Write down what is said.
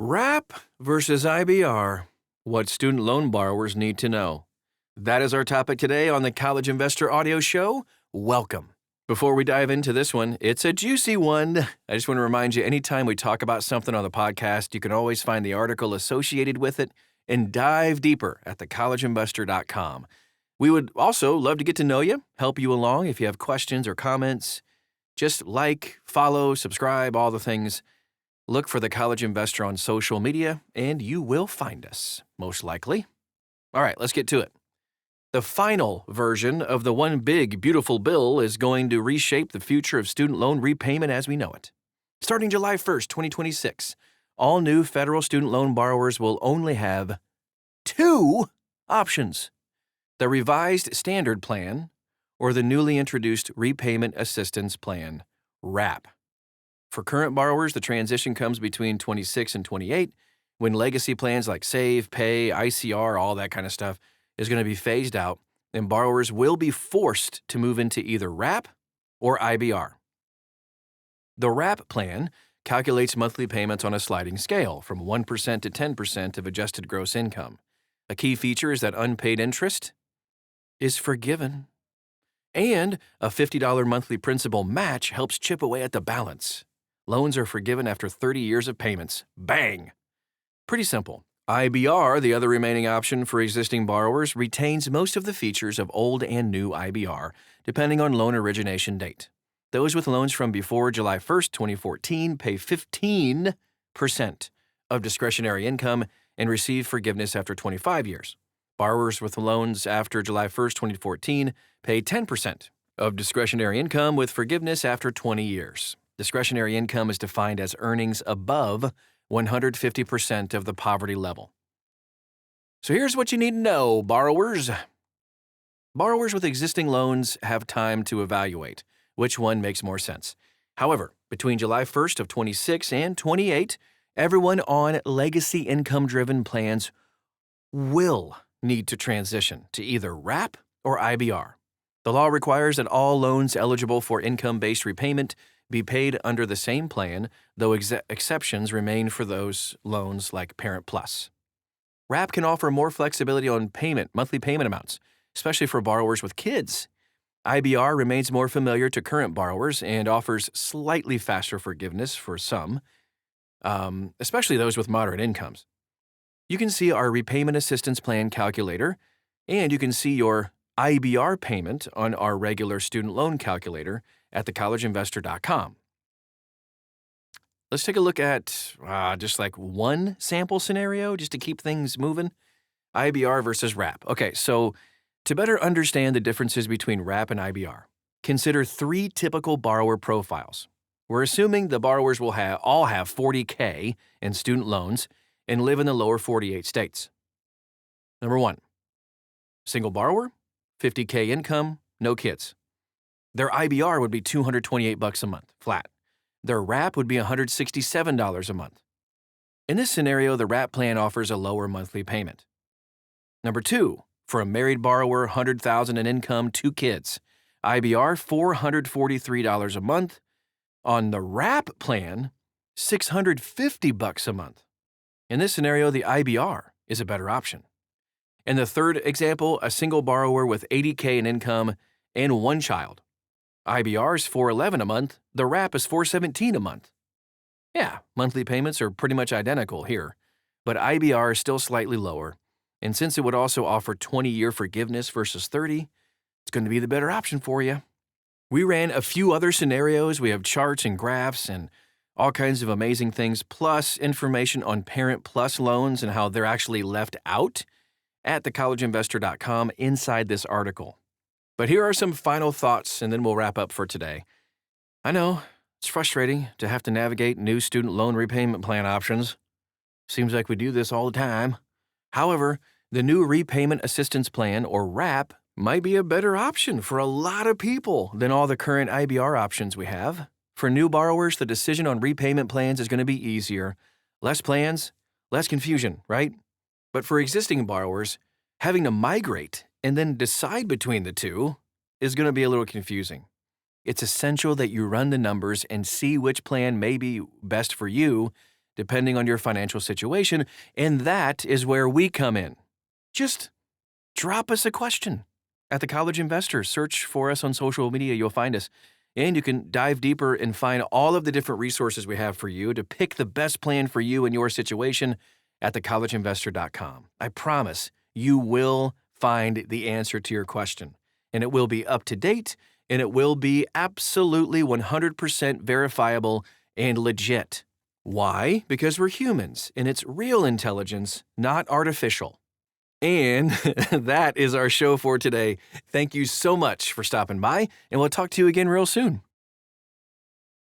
RAP versus IBR, what student loan borrowers need to know. That is our topic today on the College Investor Audio Show. Welcome. Before we dive into this one, it's a juicy one. I just want to remind you, anytime we talk about something on the podcast, you can always find the article associated with it and dive deeper at thecollegeinvestor.com. We would also love to get to know you, help you along if you have questions or comments. Just like, follow, subscribe, all the things. Look for the College Investor on social media, and you will find us, most likely. All right, let's get to it. The final version of the One Big Beautiful Bill is going to reshape the future of student loan repayment as we know it. Starting July 1st, 2026, all new federal student loan borrowers will only have two options: the revised standard plan or the newly introduced repayment assistance plan, RAP. For current borrowers, the transition comes between 26 and 28, when legacy plans like Save, Pay, ICR, all that kind of stuff is going to be phased out, and borrowers will be forced to move into either RAP or IBR. The RAP plan calculates monthly payments on a sliding scale from 1% to 10% of adjusted gross income. A key feature is that unpaid interest is forgiven, and a $50 monthly principal match helps chip away at the balance. Loans are forgiven after 30 years of payments. Bang! Pretty simple. IBR, the other remaining option for existing borrowers, retains most of the features of old and new IBR, depending on loan origination date. Those with loans from before July 1st, 2014 pay 15% of discretionary income and receive forgiveness after 25 years. Borrowers with loans after July 1st, 2014 pay 10% of discretionary income with forgiveness after 20 years. Discretionary income is defined as earnings above 150% of the poverty level. So here's what you need to know, borrowers. Borrowers with existing loans have time to evaluate which one makes more sense. However, between July 1st of 26 and 28, everyone on legacy income-driven plans will need to transition to either RAP or IBR. The law requires that all loans eligible for income-based repayment be paid under the same plan, though exceptions remain for those loans like Parent Plus. RAP can offer more flexibility on monthly payment amounts, especially for borrowers with kids. IBR remains more familiar to current borrowers and offers slightly faster forgiveness for some, especially those with moderate incomes. You can see our repayment assistance plan calculator, and you can see your IBR payment on our regular student loan calculator at thecollegeinvestor.com. Let's take a look at just like one sample scenario just to keep things moving. IBR versus RAP. Okay, so to better understand the differences between RAP and IBR, consider three typical borrower profiles. We're assuming the borrowers will all have $40K in student loans and live in the lower 48 states. Number one, single borrower, $50K income, no kids. Their IBR would be $228 a month, flat. Their RAP would be $167 a month. In this scenario, the RAP plan offers a lower monthly payment. Number two, for a married borrower, $100,000 in income, 2 kids. IBR, $443 a month. On the RAP plan, $650 a month. In this scenario, the IBR is a better option. In the third example, a single borrower with $80K in income and 1 child. IBR is $411 a month. The RAP is $417 a month. Yeah, monthly payments are pretty much identical here, but IBR is still slightly lower, and since it would also offer 20-year forgiveness versus 30, it's going to be the better option for you. We ran a few other scenarios. We have charts and graphs and all kinds of amazing things, plus information on Parent Plus loans and how they're actually left out at thecollegeinvestor.com inside this article. But here are some final thoughts, and then we'll wrap up for today. I know, it's frustrating to have to navigate new student loan repayment plan options. Seems like we do this all the time. However, the new Repayment Assistance Plan, or RAP, might be a better option for a lot of people than all the current IBR options we have. For new borrowers, the decision on repayment plans is going to be easier. Less plans, less confusion, right? But for existing borrowers, having to migrate and then decide between the two is going to be a little confusing. It's essential that you run the numbers and see which plan may be best for you depending on your financial situation, and that is where we come in. Just drop us a question. At the College Investor, search for us on social media, you'll find us. And you can dive deeper and find all of the different resources we have for you to pick the best plan for you and your situation at thecollegeinvestor.com. I promise you will find the answer to your question, and it will be up to date, and it will be absolutely 100% verifiable and legit. Why? Because we're humans, and it's real intelligence, not artificial. And that is our show for today. Thank you so much for stopping by, and we'll talk to you again real soon.